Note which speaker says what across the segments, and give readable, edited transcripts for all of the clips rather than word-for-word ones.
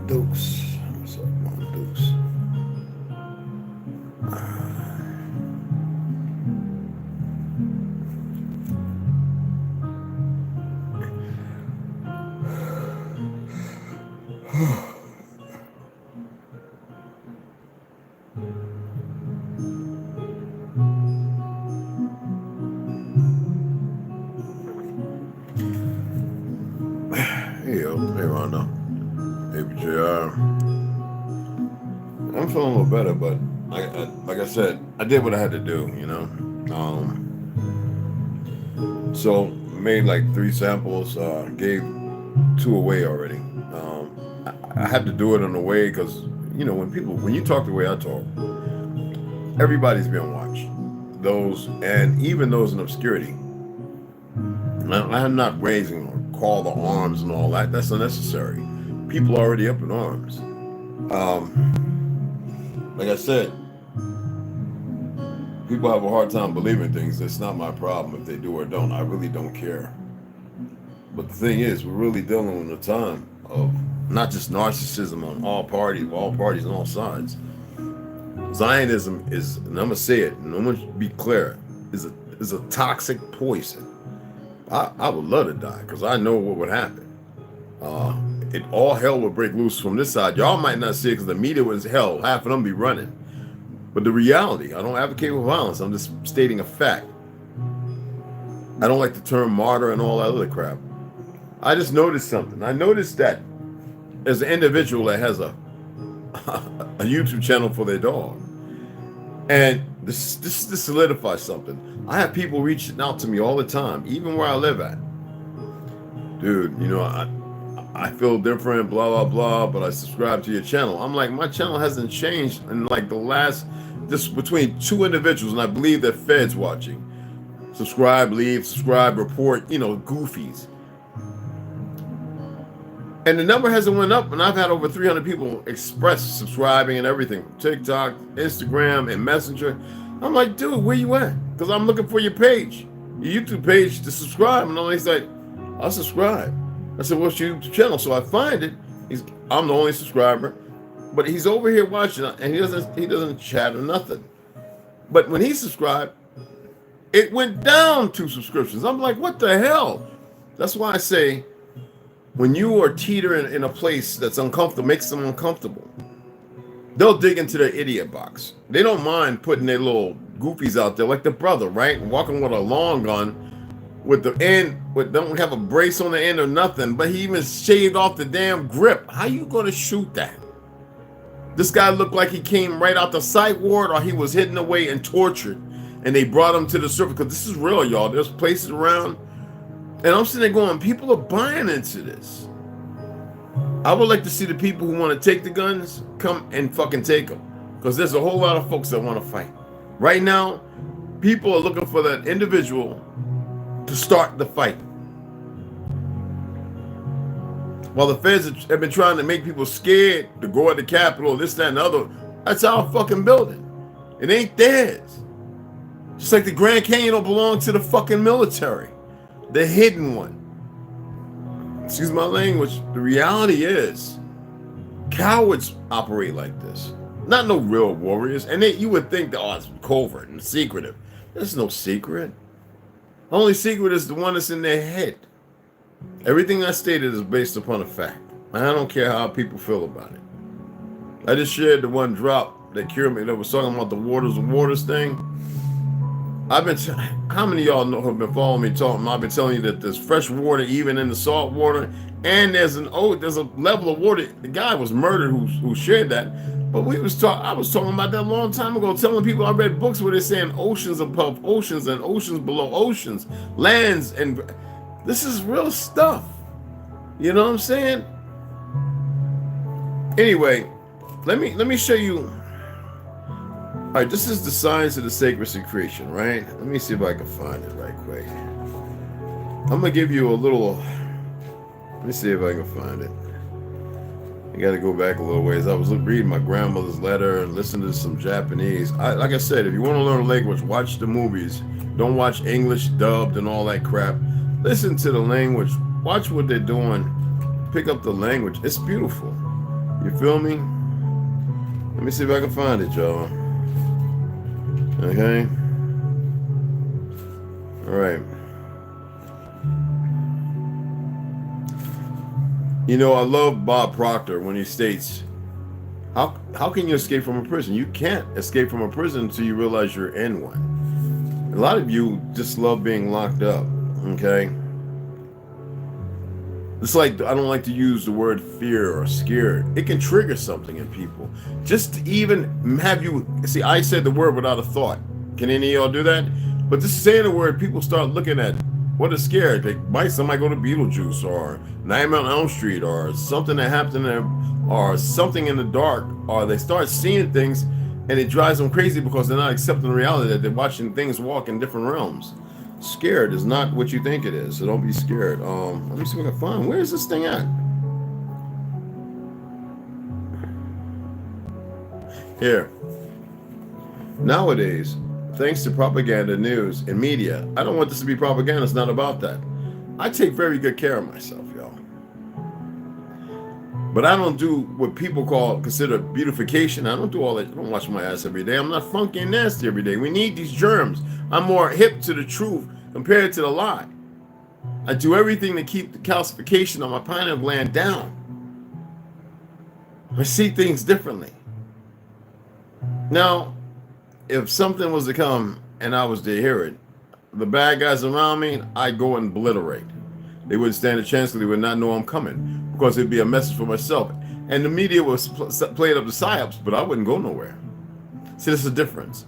Speaker 1: Dukes. What's up, Mom Dukes? Hey, Rondo. Hey, JR. I'm feeling a little better, but like I said, I did what I had to do, you know. So made like 3 samples, gave 2 away already. I had to do it on the way because, you know, when you talk the way I talk, everybody's being watched. Those, and even those in obscurity. I'm not raising or call the arms and all that. That's unnecessary. People are already up in arms. Like I said, people have a hard time believing things. It's not my problem if they do or don't. I really don't care. But the thing is, we're really dealing with a time of not just narcissism on all parties and all sides. Zionism is, and I'm gonna say it, and I'm gonna be clear, is a toxic poison. I would love to die because I know what would happen. It all hell would break loose from this side. Y'all might not see it because the media was hell. Half of them be running. But the reality, I don't advocate for violence. I'm just stating a fact. I don't like the term martyr and all that other crap. I just noticed something. I noticed that as an individual that has a YouTube channel for their dog, and this solidifies something. I have people reaching out to me all the time, even where I live at. Dude, you know, I feel different, blah, blah, blah, but I subscribe to your channel. I'm like, my channel hasn't changed in like the last, just between 2 individuals, and I believe that Fed's watching. Subscribe, leave, subscribe, report, you know, goofies. And the number hasn't went up, and I've had over 300 people express subscribing and everything. TikTok, Instagram, and Messenger. I'm like, dude, where you at? Because I'm looking for your page, your YouTube page to subscribe. And he's like, I'll subscribe. I said, what's your YouTube channel? So I find it. I'm the only subscriber, but he's over here watching, and he doesn't chat or nothing. But when he subscribed, it went down 2 subscriptions. I'm like, what the hell? That's why I say, when you are teetering in a place that's uncomfortable, makes them uncomfortable, they'll dig into their idiot box. They don't mind putting their little goofies out there, like the brother, right? Walking with a long gun, with the end, don't have a brace on the end or nothing, but he even shaved off the damn grip. How you gonna shoot that? This guy looked like he came right out the psych ward, or he was hidden away and tortured, and they brought him to the surface. Because this is real, y'all. There's places around, and I'm sitting there going, people are buying into this. I would like to see the people who want to take the guns come and fucking take them, because there's a whole lot of folks that want to fight. Right now, people are looking for that individual to start the fight. While the feds have been trying to make people scared to go at the Capitol, this, that, and the other, that's our fucking building. It ain't theirs. Just like the Grand Canyon don't belong to the fucking military, the hidden one. Excuse my language. The reality is, cowards operate like this. Not no real warriors. And you would think that, oh, it's covert and secretive. There's no secret. The only secret is the one that's in their head. Everything I stated is based upon a fact. I don't care how people feel about it. I just shared the one drop that cured me. That was talking about the waters and waters thing. I've been. How many of y'all know have been following me talking? I've been telling you that there's fresh water even in the salt water, and there's a level of water. The guy was murdered who shared that, but I was talking about that a long time ago, telling people I read books where they're saying oceans above oceans and oceans below oceans, lands, and this is real stuff. You know what I'm saying? Anyway, let me show you. All right, this is the science of the sacred creation, right? Let me see if I can find it right quick. I'm gonna give you a little. Let me see if I can find it. I got to go back a little ways. I was reading my grandmother's letter and listening to some Japanese. Like I said, if you want to learn a language, watch the movies. Don't watch English dubbed and all that crap. Listen to the language. Watch what they're doing. Pick up the language. It's beautiful. You feel me? Let me see if I can find it, y'all. Okay. All right. You know, I love Bob Proctor when he states, how can you escape from a prison? You can't escape from a prison until you realize you're in one. A lot of you just love being locked up, okay? It's like, I don't like to use the word fear or scared. It can trigger something in people. Just to even have you, see, I said the word without a thought. Can any of y'all do that? But just saying the word, people start looking at what is scared. Somebody go to Beetlejuice or Nightmare on Elm Street or something that happened there or something in the dark, or they start seeing things and it drives them crazy because they're not accepting the reality that they're watching things walk in different realms. Scared is not what you think it is, so don't be scared. Let me see what I can find. Where is this thing at? Here. Nowadays, thanks to propaganda, news, and media, I don't want this to be propaganda. It's not about that. I take very good care of myself, y'all. But I don't do what people consider beautification. I don't do all that. I don't wash my ass every day. I'm not funky and nasty every day. We need these germs. I'm more hip to the truth compared to the lie. I do everything to keep the calcification on my pineal gland down. I see things differently. Now, if something was to come and I was to hear it, the bad guys around me, I'd go and obliterate. They wouldn't stand a chance because they would not know I'm coming, because it'd be a message for myself. And the media was playing up the psyops, but I wouldn't go nowhere. See, there's a difference.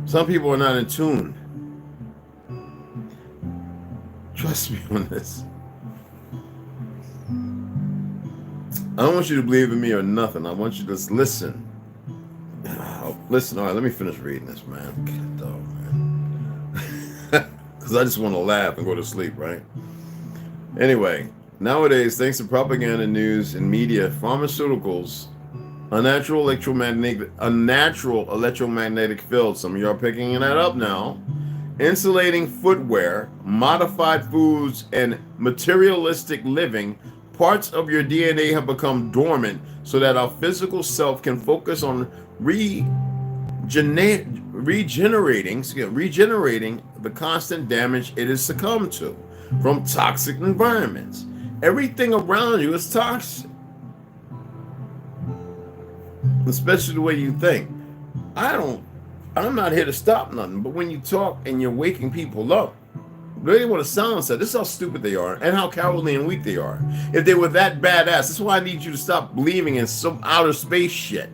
Speaker 1: Some people are not in tune. Trust me on this. I don't want you to believe in me or nothing. I want you to just listen. Listen, all right, let me finish reading this, man. God, man. Because I just want to laugh and go to sleep, right? Anyway, nowadays, thanks to propaganda, news, and media, pharmaceuticals, unnatural electromagnetic fields, some of you are picking that up now, insulating footwear, modified foods, and materialistic living, parts of your DNA have become dormant so that our physical self can focus on regenerating the constant damage it has succumbed to from toxic environments. Everything around you is toxic, especially the way you think. I'm not here to stop nothing, but when you talk and you're waking people up, really want to silence that. This is how stupid they are and how cowardly and weak they are. If they were that badass, this is why I need you to stop believing in some outer space shit.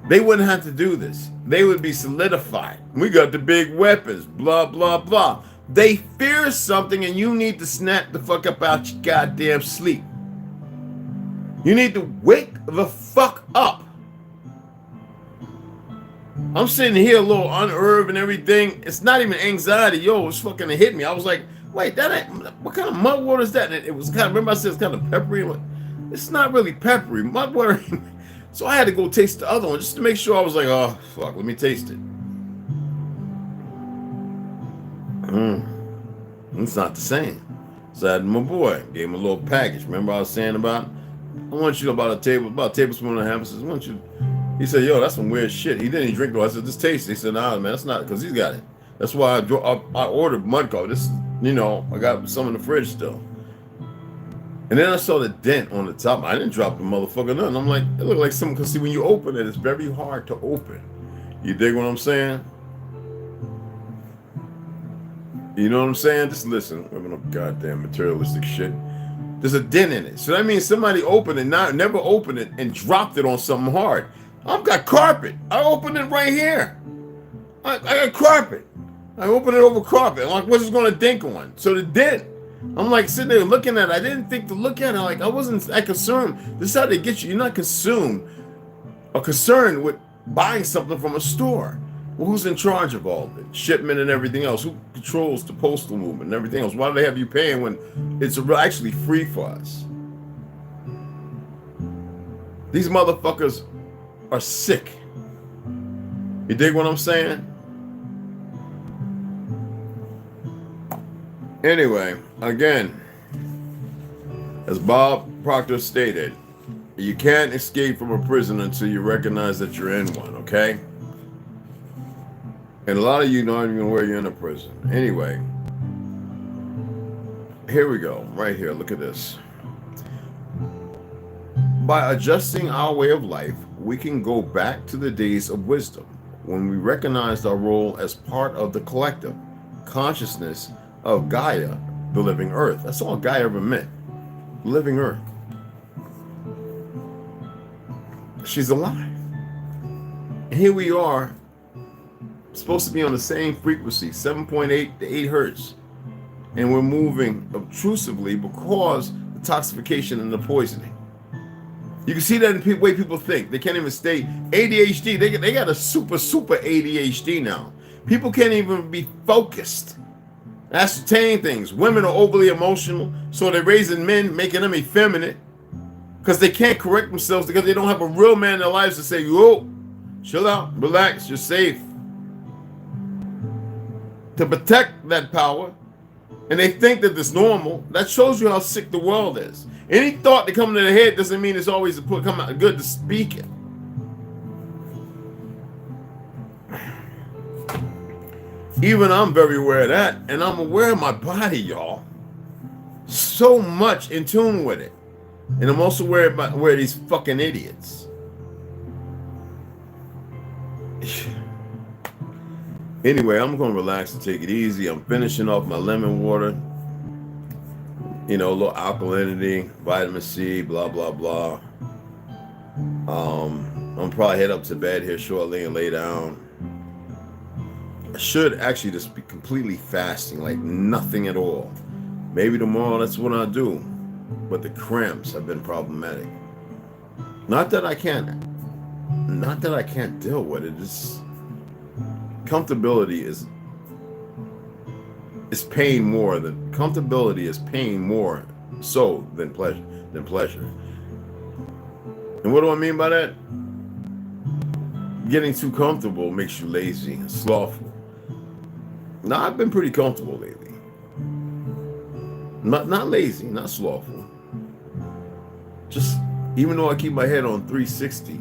Speaker 1: They wouldn't have to do this. They would be solidified. We got the big weapons, blah, blah, blah. They fear something and you need to snap the fuck up out your goddamn sleep. You need to wake the fuck up. I'm sitting here a little unnerved and everything. It's not even anxiety. Yo, it's fucking hit me. I was like, wait, that ain't, what kind of mud water is that? And it was kind of, remember I said it's kind of peppery? It's not really peppery. Mud water. So I had to go taste the other one just to make sure. I was like, oh, fuck, let me taste it. It's not the same. So I had my boy, gave him a little package. Remember I was saying about, I want you about a tablespoon and a half. I said, I want you. He said, yo, that's some weird shit. He didn't even drink it. I said, just taste it. He said, nah, man, that's not, because he's got it. That's why I ordered mud coffee. This, I got some in the fridge still. And then I saw the dent on the top. I didn't drop the motherfucker nothing. I'm like, it looked like something, because see, when you open it, it's very hard to open. You dig what I'm saying? You know what I'm saying? Just listen. We're no goddamn materialistic shit. There's a dent in it. So that means somebody opened it, never opened it, and dropped it on something hard. I've got carpet. I opened it right here. I got carpet. I opened it over carpet. I'm like, what's this going to dink on? So the dent. I'm like sitting there looking at it. I didn't think to look at it. Like, I wasn't that concerned. This is how they get you. You're not consumed or concerned with buying something from a store. Well, who's in charge of all of it? Shipment and everything else. Who controls the postal movement and everything else? Why do they have you paying when it's actually free for us? These motherfuckers are sick. You dig what I'm saying? Anyway, again, as Bob Proctor stated, you can't escape from a prison until you recognize that you're in one, okay? And a lot of you don't even know where you're in a prison. Anyway, here we go, right here, look at this. By adjusting our way of life, we can go back to the days of wisdom, when we recognized our role as part of the collective consciousness of Gaia, the living earth. That's all Gaia ever meant. Living earth. She's alive. And here we are, supposed to be on the same frequency, 7.8 to 8 hertz. And we're moving obtrusively because the toxification and the poisoning. You can see that in the way people think. They can't even stay ADHD. They got a super ADHD now. People can't even be focused. Ascertain things. Women are overly emotional, so they're raising men, making them effeminate, because they can't correct themselves, because they don't have a real man in their lives to say, yo, chill out, relax, you're safe. To protect that power, and they think that it's normal. That shows you how sick the world is. Any thought that comes to their head doesn't mean it's always come out good to speak it. Even I'm very aware of that, and I'm aware of my body, y'all. So much in tune with it. And I'm also aware of these fucking idiots. Anyway, I'm going to relax and take it easy. I'm finishing off my lemon water. You know, a little alkalinity, vitamin C, blah, blah, blah. I'm probably head up to bed here shortly and lay down. I should actually just be completely fasting, like nothing at all. Maybe tomorrow that's what I'll do. But the cramps have been problematic. Not that I can't deal with it. It's comfortability is pain more than comfortability is pain more so than pleasure. And what do I mean by that? Getting too comfortable makes you lazy and slothful. Now, I've been pretty comfortable lately. Not lazy, not slothful. Just, even though I keep my head on 360,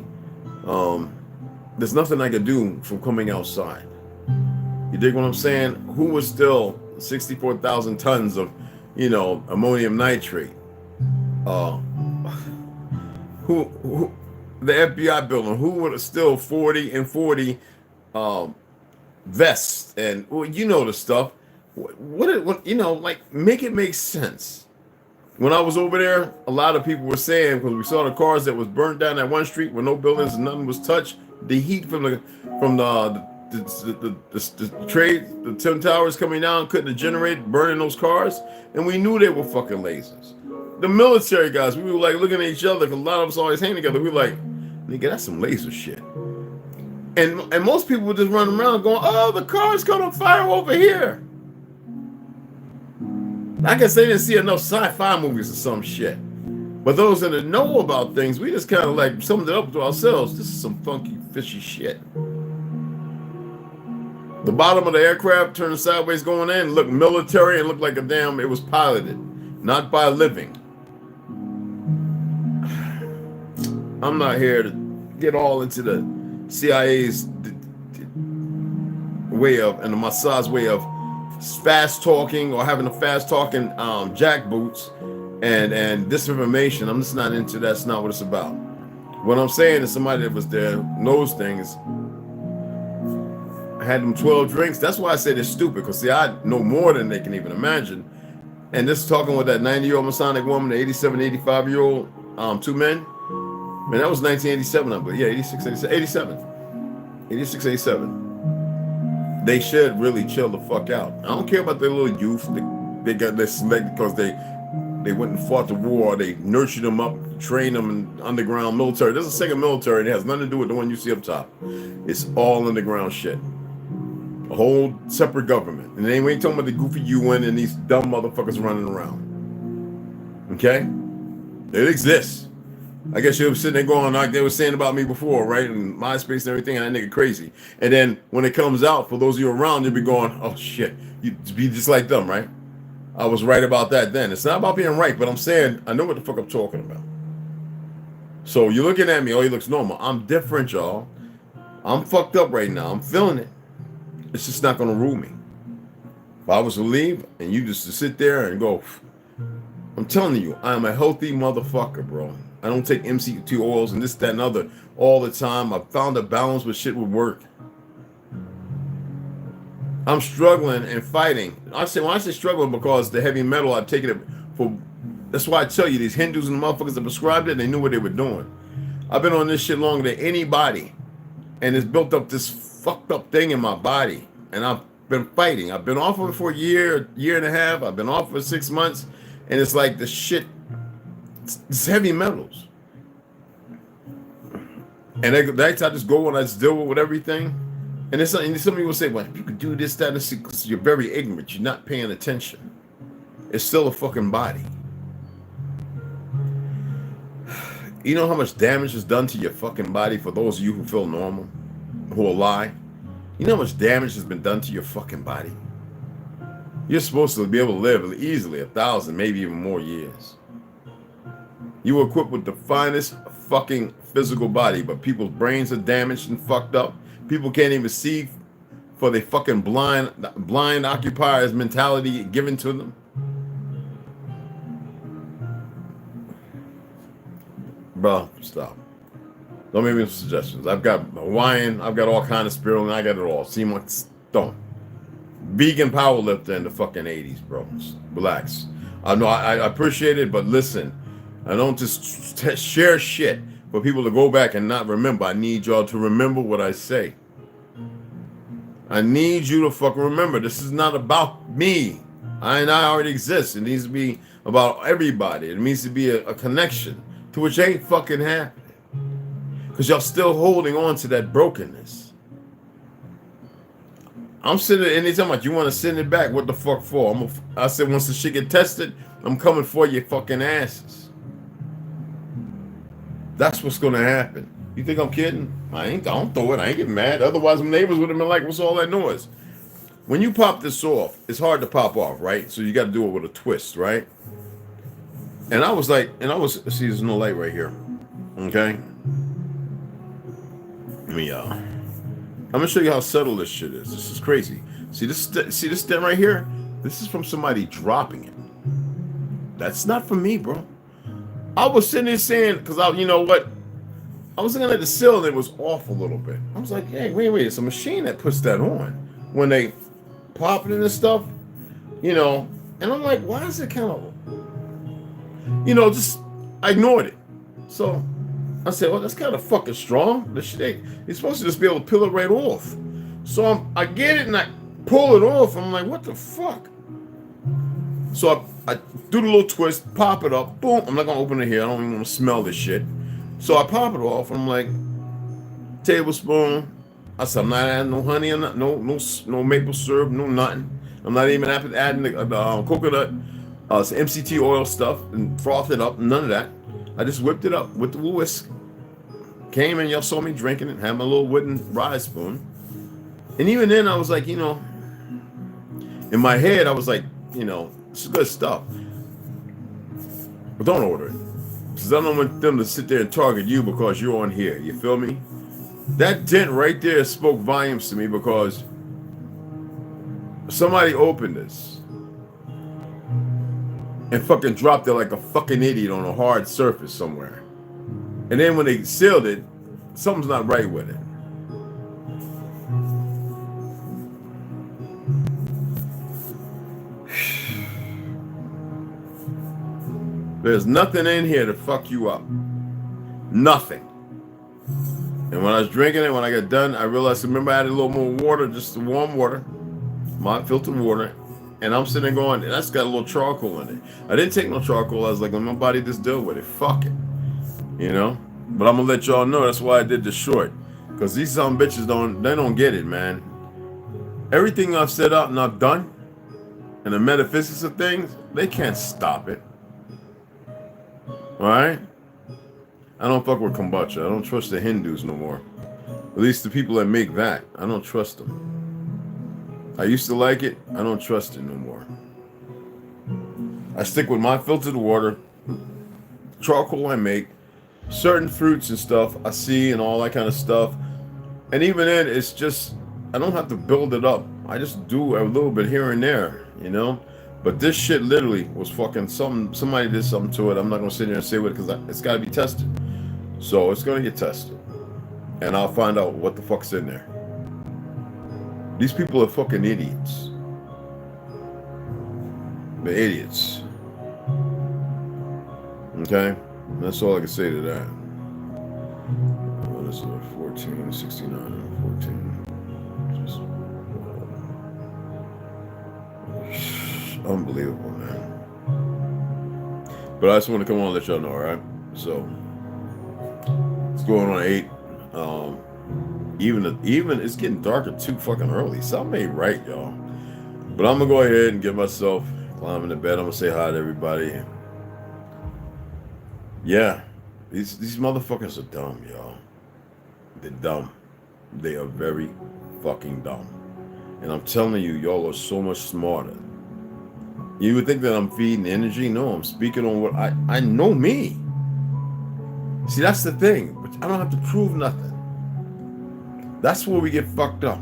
Speaker 1: there's nothing I can do from coming outside. You dig what I'm saying? Who was still 64,000 tons of, ammonium nitrate? Who the FBI building? Who would have still 40 and 40 vests and the stuff? What like make it make sense. When I was over there, a lot of people were saying, because we saw the cars that was burned down that one street where no buildings and nothing was touched, the heat from the trade, the Twin Towers coming down, couldn't generate, burning those cars, and we knew they were fucking lasers. The military guys, we were like looking at each other, because a lot of us always hang together. We were like, nigga, that's some laser shit. And most people would just run around going, oh, the car's caught on fire over here. I guess they didn't see enough sci-fi movies or some shit. But those that know about things, we just kind of like summed it up to ourselves. This is some funky, fishy shit. The bottom of the aircraft turning sideways going in looked military and looked like it was piloted, not by living. I'm not here to get all into the CIA's way of, and the Mossad's way of fast talking or having the fast talking jackboots and disinformation. I'm just not into that. That's not what it's about. What I'm saying is somebody that was there knows things. I had them 12 drinks. That's why I say they're stupid, because see, I know more than they can even imagine. And this talking with that 90-year-old Masonic woman, the 87, 85-year-old, two men. Man, that was 1987, I believe. Yeah, 86, 87. 86, 87. They should really chill the fuck out. I don't care about their little youth. They got their select because they went and fought the war. They nurtured them up, trained them in underground military. There's a second military. It has nothing to do with the one you see up top. It's all underground shit. A whole separate government. And they ain't talking about the goofy UN and these dumb motherfuckers running around. Okay? It exists. I guess you were sitting there going like they were saying about me before, right? And MySpace and everything, and that nigga crazy. And then when it comes out, for those of you around, you'll be going, oh shit, you be just like them, right? I was right about that then. It's not about being right, but I'm saying I know what the fuck I'm talking about. So you're looking at me, oh, he looks normal. I'm different, y'all. I'm fucked up right now. I'm feeling it. It's just not gonna rule me. If I was to leave and you just to sit there and go, I'm telling you, I am a healthy motherfucker, bro. I don't take MCT oils and this, that, and other all the time. I found a balance where shit would work. I'm struggling and fighting. When I say struggling, because the heavy metal, I've taken it for. That's why I tell you, these Hindus and the motherfuckers that prescribed it, they knew what they were doing. I've been on this shit longer than anybody, and it's built up this fucked up thing in my body, and I've been fighting. I've been off of it for a year and a half. I've been off for 6 months, and it's like the shit. It's heavy metals, and that's I just go and I just deal with everything. And it's something. Some people say, "Well, you could do this, that, and this," because you're very ignorant. You're not paying attention. It's still a fucking body. You know how much damage is done to your fucking body for those of you who feel normal, who are lie. You know how much damage has been done to your fucking body. You're supposed to be able to live easily 1,000, maybe even more years. You were equipped with the finest fucking physical body, but people's brains are damaged and fucked up. People can't even see for the fucking blind occupiers mentality given to them. Bro, stop. Don't make me suggestions. I've got Hawaiian, I've got all kind of spirulina, I got it all. See what? Don't. Vegan powerlifter in the fucking 80s, bro. Relax. I know I appreciate it, but listen. I don't just share shit for people to go back and not remember. I need y'all to remember what I say. I need you to fucking remember. This is not about me. I already exist. It needs to be about everybody. It needs to be a connection to which ain't fucking happening. Because y'all still holding on to that brokenness. I'm sitting there anytime like, you want to send it back? What the fuck for? I said once the shit get tested, I'm coming for your fucking asses. That's what's gonna happen. You think I'm kidding? I don't throw it. I ain't getting mad. Otherwise, my neighbors would have been like, "What's all that noise?" When you pop this off, it's hard to pop off, right? So you got to do it with a twist, right? And I was see, there's no light right here. Okay. Let me I'm gonna show you how subtle this shit is. This is crazy. See this stem right here? This is from somebody dropping it. That's not from me, bro. I was sitting there saying, because you know what? I was looking at the sill and it was off a little bit. I was like, hey, wait, it's a machine that puts that on when they pop it in this stuff, you know. And I'm like, why is it kind of, just I ignored it. So I said, well, that's kind of fucking strong. This shit you're supposed to just be able to peel it right off. So I get it and I pull it off. I'm like, what the fuck? So I do the little twist, pop it up, boom. I'm not gonna open it here. I don't even want to smell this shit. So I pop it off. And I'm like, tablespoon. I said, I'm not adding no honey, or no maple syrup, no nothing. I'm not even adding the coconut, some MCT oil stuff and froth it up. None of that. I just whipped it up with the whisk. Came and y'all saw me drinking it. Had my little wooden rye spoon. And even then, I was like, in my head, I was like, it's good stuff. But don't order it. Because I don't want them to sit there and target you because you're on here. You feel me? That dent right there spoke volumes to me because somebody opened this. and fucking dropped it like a fucking idiot on a hard surface somewhere. And then when they sealed it, something's not right with it. There's nothing in here to fuck you up. Nothing. And when I was drinking it, when I got done, I realized, remember I had a little more water, just the warm water, my filtered water. And I'm sitting there going, that's got a little charcoal in it. I didn't take no charcoal. I was like, let my body just deal with it. Fuck it. You know? But I'm going to let y'all know that's why I did the short. Because these some bitches don't get it, man. Everything I've set out and I've done, and the metaphysics of things, they can't stop it. Alright? I don't fuck with kombucha. I don't trust the Hindus no more. At least the people that make that. I don't trust them. I used to like it. I don't trust it no more. I stick with my filtered water, charcoal I make, certain fruits and stuff I see and all that kind of stuff. And even then, it's just, I don't have to build it up. I just do a little bit here and there, you know? But this shit literally was fucking something. Somebody did something to it. I'm not going to sit here and say what, because it's got to be tested. So it's going to get tested. And I'll find out what the fuck's in there. These people are fucking idiots. They're idiots. Okay? That's all I can say to that. What is it? 14, 69, 14. Just, unbelievable, man. But I just want to come on and let y'all know, alright? So it's going on 8. Even it's getting darker too fucking early. Something ain't right, y'all. But I'm gonna go ahead and get myself climbing to bed. I'm gonna say hi to everybody. Yeah, these motherfuckers are dumb, y'all. They're dumb. They are very fucking dumb. And I'm telling you, y'all are so much smarter. You would think that I'm feeding energy. No, I'm speaking on what I know me. See, that's the thing. But I don't have to prove nothing. That's where we get fucked up.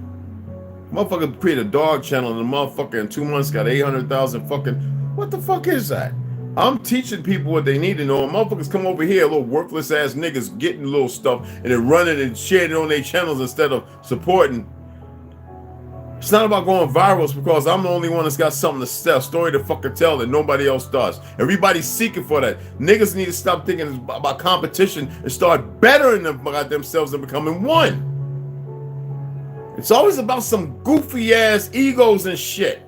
Speaker 1: Motherfucker created a dog channel and the motherfucker in 2 months got 800,000 fucking... What the fuck is that? I'm teaching people what they need to know. And motherfuckers come over here, little worthless ass niggas getting little stuff and then running and sharing it on their channels instead of supporting. It's not about going viral. It's because I'm the only one that's got something to tell, story to fucking tell that nobody else does. Everybody's seeking for that. Niggas need to stop thinking about competition and start bettering about themselves and becoming one. It's always about some goofy ass egos and shit.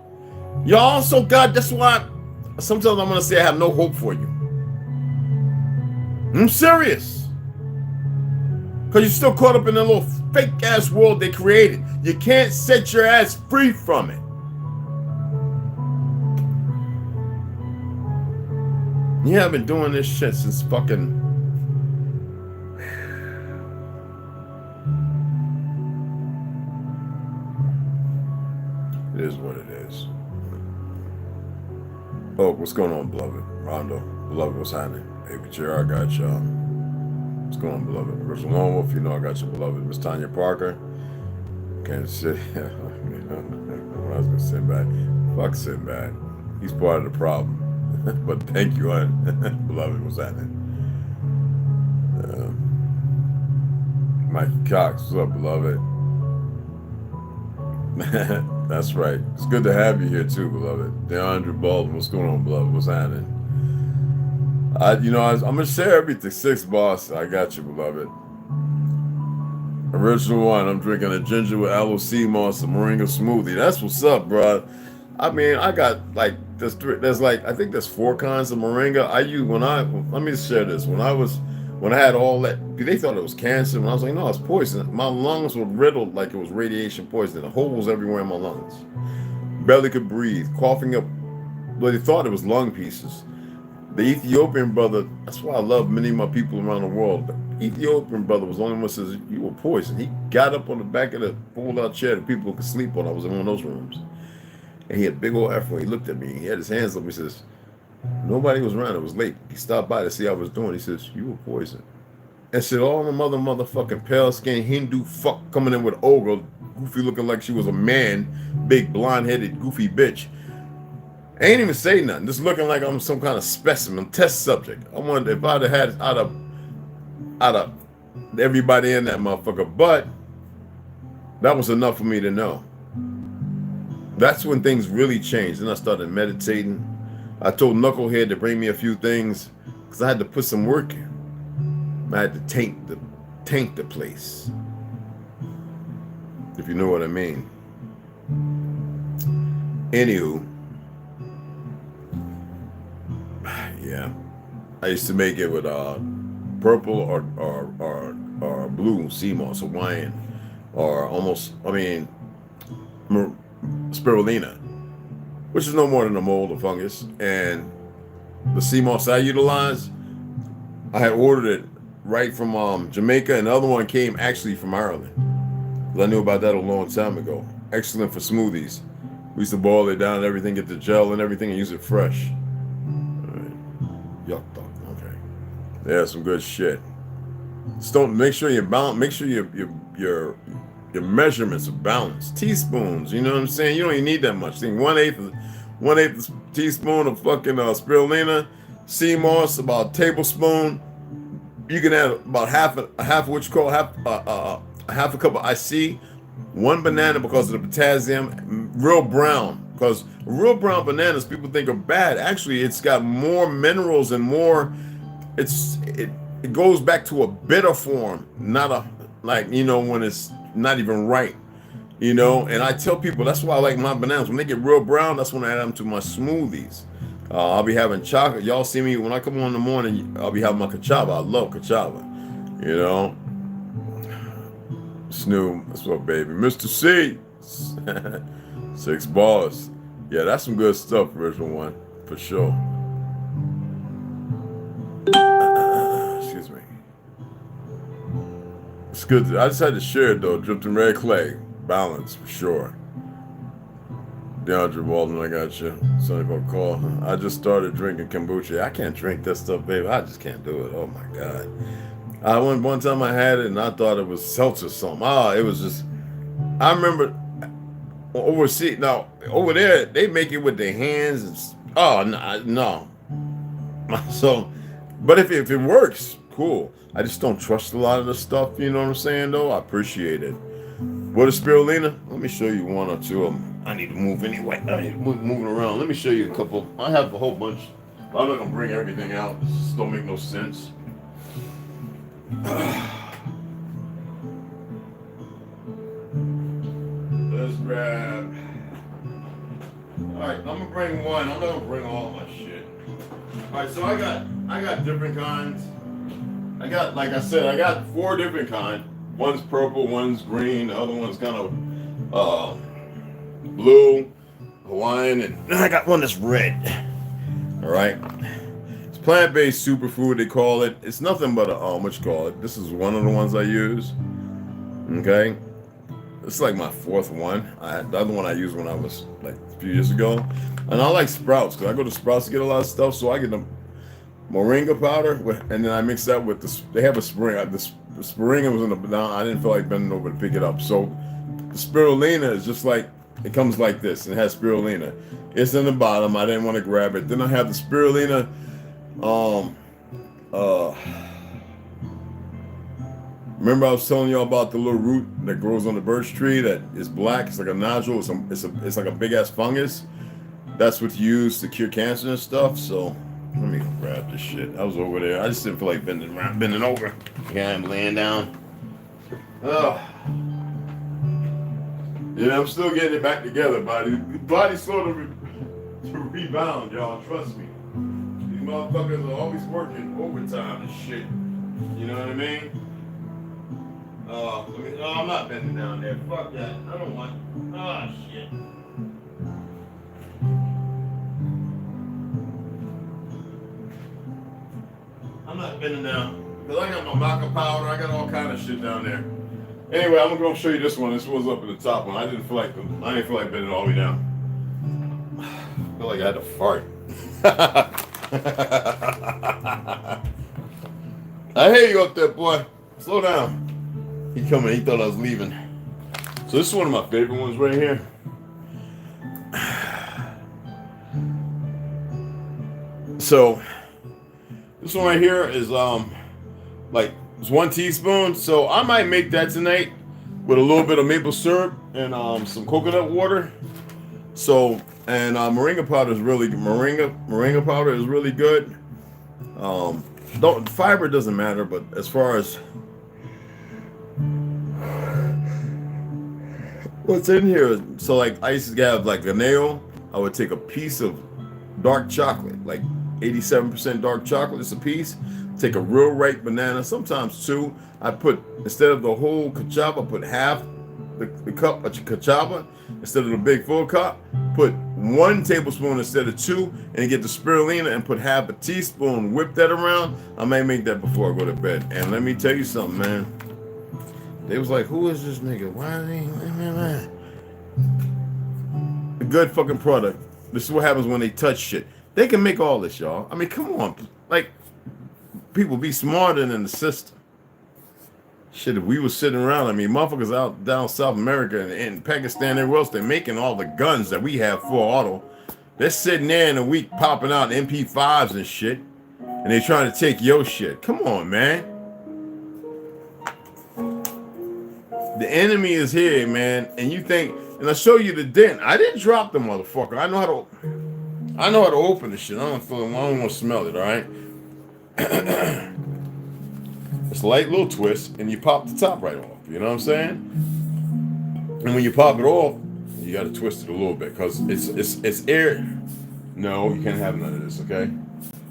Speaker 1: Y'all also got, that's why sometimes I'm gonna say I have no hope for you. I'm serious. Because you're still caught up in the little fake ass world they created. You can't set your ass free from it. You have been doing this shit since fucking... It is what it is. Oh, what's going on, beloved? Rondo, beloved, what's happening? Hey, chair, I got y'all. What's going on, beloved? Mr. Lonewolf, you know I got you, beloved. Miss Tanya Parker. Kansas City. I was gonna Sinbad. Fuck Sinbad. He's part of the problem. But thank you, beloved. What's happening? Mike Cox, what's up, beloved? That's right. It's good to have you here too, beloved. DeAndre Baldwin, what's going on, beloved? What's happening? I'm gonna share everything. 6 boss, I got you, beloved. Original one. I'm drinking a ginger with aloe sea moss and moringa smoothie. That's what's up, bro. I mean, I got like there's like, I think there's 4 kinds of moringa. Let me share this. When I had all that, they thought it was cancer, and I was like, no, it's poison. My lungs were riddled like it was radiation poisoning. Holes everywhere in my lungs. Barely could breathe, coughing up. Well, they thought it was lung pieces. The Ethiopian brother, that's why I love many of my people around the world. The Ethiopian brother was the only one who says, you were poisoned. He got up on the back of the fold-out chair that people could sleep on. I was in one of those rooms. And he had a big old afro. He looked at me. He had his hands up. He says, nobody was around. It was late. He stopped by to see how I was doing. He says, you were poisoned. And said, all the motherfucking pale-skinned Hindu fuck coming in with ogre, goofy looking like she was a man, big blonde-headed goofy bitch. I ain't even say nothing. Just looking like I'm some kind of specimen, test subject. I wondered if I'd have had out of everybody in that motherfucker. But that was enough for me to know. That's when things really changed. Then I started meditating. I told Knucklehead to bring me a few things because I had to put some work in. I had to tank the place, if you know what I mean. Anywho, yeah, I used to make it with purple or blue sea moss, Hawaiian, or almost, I mean, Spirulina, which is no more than a mold of fungus. And the sea moss I utilized, I had ordered it right from Jamaica, and the other one came actually from Ireland. I knew about that a long time ago. Excellent for smoothies. We used to boil it down and everything, get the gel and everything, and use it fresh. All right. Yuck, okay. Yeah, some good shit. Just don't make sure you're balanced. Make sure your measurements are balanced. Teaspoons, you know what I'm saying? You don't even need that much. Think 1/8 teaspoon of fucking spirulina, sea moss, about a tablespoon. You can add about half of what you call half a cup of IC, 1 banana because of the potassium, real brown, because real brown bananas people think are bad. Actually, it's got more minerals and more. It goes back to a bitter form, not a when it's not even ripe, And I tell people that's why I like my bananas when they get real brown. That's when I add them to my smoothies. I'll be having chocolate. Y'all see me when I come on in the morning. I'll be having my cachava. I love cachava. Snoop, that's what, baby. Mr. C, 6 bars. Yeah, that's some good stuff, original one, for sure. Excuse me. It's good. I just had to share it though. Dripped in red clay, balance for sure. DeAndre Walden, I got you. Sonny Boy call. I just started drinking kombucha. I can't drink that stuff, baby. I just can't do it. Oh my god. One time I had it and I thought it was seltzer something. It was just. I remember overseas. Now over there they make it with their hands. No. So, but if it works, cool. I just don't trust a lot of the stuff. You know what I'm saying? Though I appreciate it. What is spirulina? Let me show you 1 or 2 of them. I need to move anyway. I need to move moving around. Let me show you a couple. I have a whole bunch. I'm not gonna bring everything out. This just don't make no sense. Let's grab. All right, I'm gonna bring one. I'm not gonna bring all my shit. All right, so I got different kinds. I got, like I said, I got 4 different kinds. One's purple, one's green, the other one's kind of blue, Hawaiian, and I got one that's red. All right. It's plant-based superfood, they call it. It's nothing but this is one of the ones I use. Okay. It's like my 4th one. The other one I used when I was like a few years ago. And I like Sprouts because I go to Sprouts to get a lot of stuff. So I get the Moringa powder, and then I mix that with they have a spring. The Moringa was in the down. I didn't feel like bending over to pick it up. So the spirulina is just like, it comes like this. And it has spirulina. It's in the bottom. I didn't want to grab it. Then I have the spirulina. Remember I was telling y'all about the little root that grows on the birch tree that is black. It's like a nodule. It's like a big ass fungus. That's what's used to cure cancer and stuff. So let me grab this shit. I was over there. I just didn't feel like bending over. Yeah, I'm laying down. I'm still getting it back together, buddy. Body's slow to rebound, y'all. Trust me. These motherfuckers are always working overtime and shit. You know what I mean? I'm not bending down there. Fuck that. I don't want. Shit. I'm not bending down. Because I got my Maca powder. I got all kind of shit down there. Anyway, I'm going to show you this one. This was up at the top one. I didn't feel like bending all the way down. I feel like I had to fart. I hear you up there, boy. Slow down. He coming. He thought I was leaving. So this is one of my favorite ones right here. So this one right here is like it's 1 teaspoon. So I might make that tonight with a little bit of maple syrup and some coconut water. So and moringa powder is really good. Moringa powder is really good. Don't fiber doesn't matter, but as far as what's in here, so like I used to have like a nail, I would take a piece of dark chocolate, like 87% dark chocolate is a piece. Take a real ripe banana, sometimes 2. I put, instead of the whole Cashapp, I put half the cup of Cashapp instead of the big full cup. Put 1 tablespoon instead of 2, and get the Spirulina and put half a teaspoon. Whip that around. I may make that before I go to bed. And let me tell you something, man. They was like, "Who is this nigga? Why is he?" A good fucking product. This is what happens when they touch shit. They can make all this, y'all. I mean, come on, like. People be smarter than the system. Shit, if we was sitting around, I mean, motherfuckers out down South America and in Pakistan, everywhere else, they're making all the guns that we have full auto. They're sitting there in a week popping out MP5s and shit, and they're trying to take your shit. Come on, man. The enemy is here, man, and you think, and I'll show you the dent. I didn't drop the motherfucker. I know how to open the shit. I don't want to smell it, all right? It's a light little twist, and you pop the top right off. You know what I'm saying? And when you pop it off, you got to twist it a little bit because it's air. No, you can't have none of this. Okay.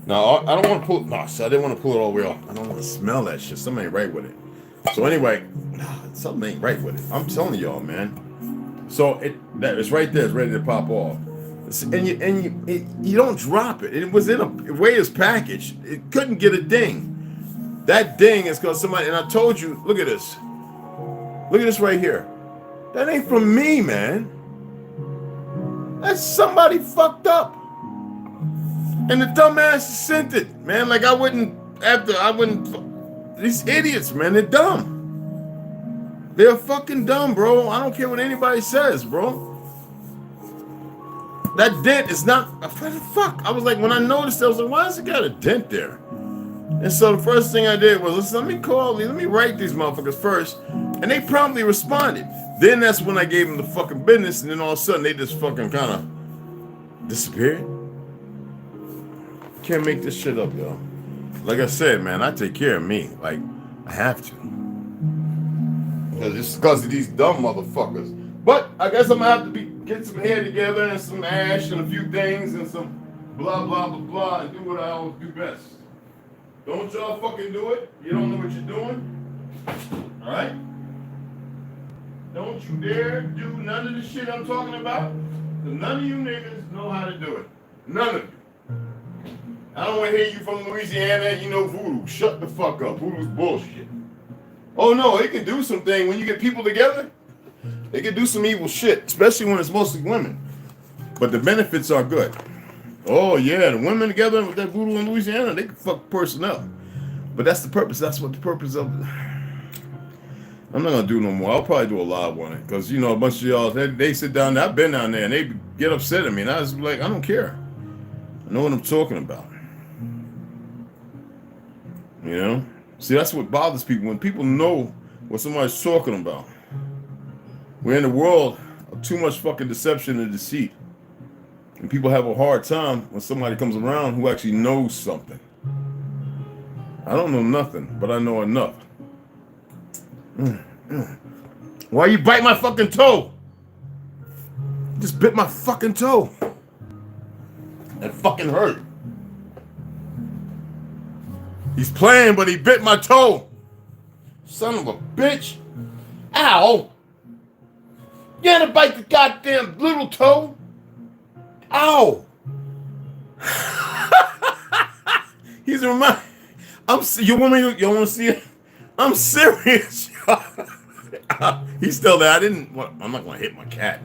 Speaker 1: Now I don't want to pull. No, so I didn't want to pull it all the way off. I don't want to smell that shit. Something ain't right with it. So anyway, something ain't right with it. I'm telling y'all, man. So it's right there. It's ready to pop off. And you don't drop it. It was in a way it's packaged. It couldn't get a ding. That ding is because somebody, and I told you, look at this. Look at this right here. That ain't from me, man. That's somebody fucked up. And the dumbass sent it, man. Like I wouldn't, these idiots, man, they're dumb. They're fucking dumb, bro. I don't care what anybody says, bro. That dent is not, fuck. I was like, when I noticed that, I was like, why has it got a dent there? And so the first thing I did was, let me write these motherfuckers first. And they promptly responded. Then that's when I gave them the fucking business, and then all of a sudden they just fucking kind of disappeared. Can't make this shit up, y'all. Like I said, man, I take care of me. Like, I have to. Because of these dumb motherfuckers. But I guess I'm gonna have to get some hair together and some ash and a few things and some blah blah blah blah and do what I always do best. Don't y'all fucking do it. You don't know what you're doing. Alright? Don't you dare do none of the shit I'm talking about. Because none of you niggas know how to do it. None of you. I don't want to hear you from Louisiana, you know voodoo. Shut the fuck up. Voodoo's bullshit. Oh no, it can do something when you get people together. They can do some evil shit, especially when it's mostly women. But the benefits are good. Oh yeah, the women together with that voodoo in Louisiana, they can fuck a person up. But that's the purpose. That's what the purpose of it. I'm not gonna do no more. I'll probably do a live one because you know a bunch of y'all they sit down there. I've been down there and they get upset at me, and I was like, I don't care. I know what I'm talking about. You know? See, that's what bothers people when people know what somebody's talking about. We're in a world of too much fucking deception and deceit. And people have a hard time when somebody comes around who actually knows something. I don't know nothing, but I know enough. Why you bite my fucking toe? Just bit my fucking toe. That fucking hurt. He's playing, but he bit my toe. Son of a bitch. Ow. You had to bite the goddamn little toe? Ow. He's a reminder. You want to see it? I'm serious. He's still there. I'm not going to hit my cat.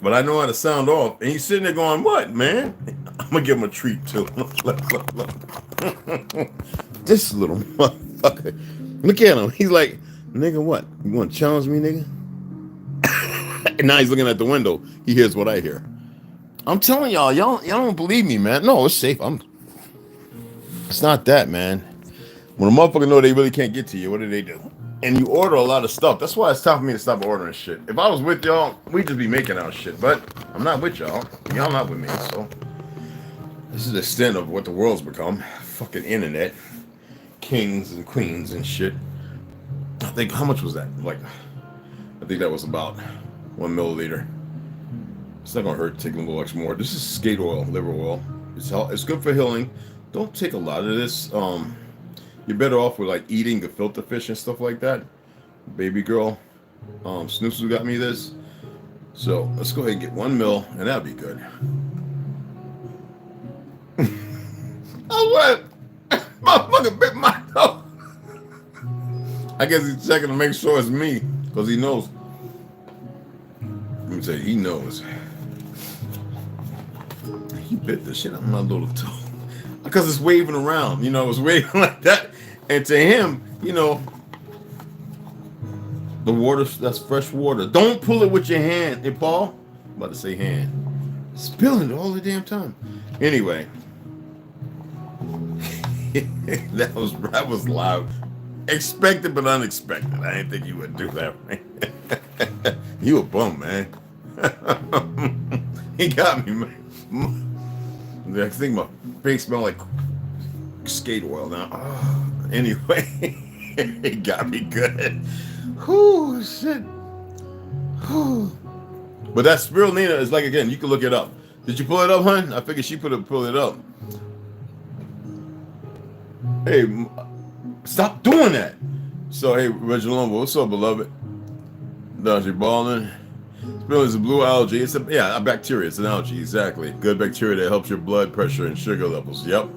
Speaker 1: But I know how to sound off. And he's sitting there going, what, man? I'm going to give him a treat, too. Look. This little motherfucker. Look at him. He's like, nigga, what? You want to challenge me, nigga? And now he's looking at the window. He hears what I hear. I'm telling y'all don't believe me, man. No, it's safe. It's not that, man. When a motherfucker know they really can't get to you, what do? And you order a lot of stuff. That's why it's time for me to stop ordering shit. If I was with y'all, we'd just be making our shit. But I'm not with y'all. Y'all not with me. So this is the extent of what the world's become. Fucking internet. Kings and queens and shit. I think, how much was that? Like, I think that was about 1 milliliter. It's not gonna hurt taking a little extra more. This is skate oil, liver oil. It's good for healing. Don't take a lot of this. You're better off with like eating the filter fish and stuff like that. Baby girl, Snoops got me this. So let's go ahead and get 1 mil, and that'll be good. Oh what? Motherfucker bit my toe. I guess he's checking to make sure it's me, because he knows. Let me tell you, he knows. He bit the shit out of my little toe. Because it's waving around, you know, it's waving like that. And to him, you know, the water, that's fresh water. Don't pull it with your hand. Hey, Paul, I'm about to say hand. Spilling it all the damn time. Anyway, that was loud. Expected but unexpected. I didn't think you would do that. You a bum, man. He got me, man. I think my face smelled like skate oil now. Oh, anyway, it got me good. Whew, shit. Whew. But that spirulina is like, again, you can look it up. Did you pull it up, hon? I figured she pull it up. Hey, stop doing that. So, hey, Reginald, what's up, beloved? Dodgy balling. Spirulina is a blue algae. It's a bacteria. It's an algae, exactly. Good bacteria that helps your blood pressure and sugar levels. Yep.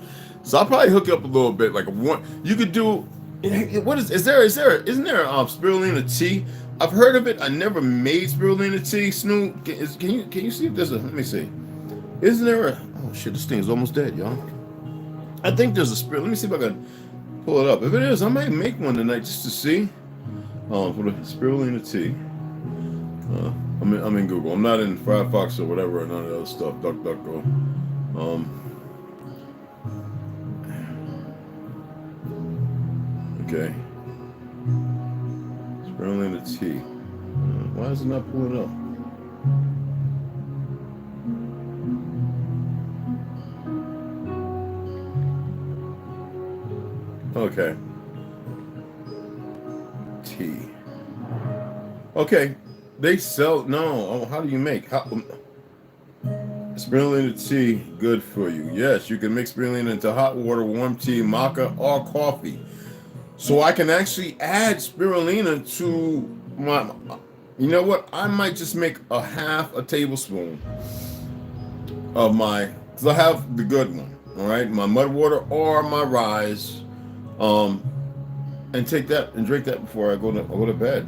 Speaker 1: So I'll probably hook you up a little bit, like a one. You could do. What isn't there spirulina tea? I've heard of it. I never made spirulina tea. Snoop, can you see if there's a? Let me see. Isn't there a? Oh shit, this thing's almost dead, y'all. I think there's a spirit. Let me see if I can pull it up. If it is, I might make one tonight just to see. For the spirulina tea. I'm in Google. I'm not in Firefox or whatever, or none of that other stuff. DuckDuckGo. Okay. Spirulina tea. Why is it not pulling up? Okay. Tea. Okay. They sell, no, oh, how do you make? Spirulina tea, good for you. Yes, you can mix spirulina into hot water, warm tea, maca, or coffee. So I can actually add spirulina to my, you know what? I might just make a half a tablespoon of my, because I have the good one, all right? My mud water or my rise, and take that and drink that before I go to bed.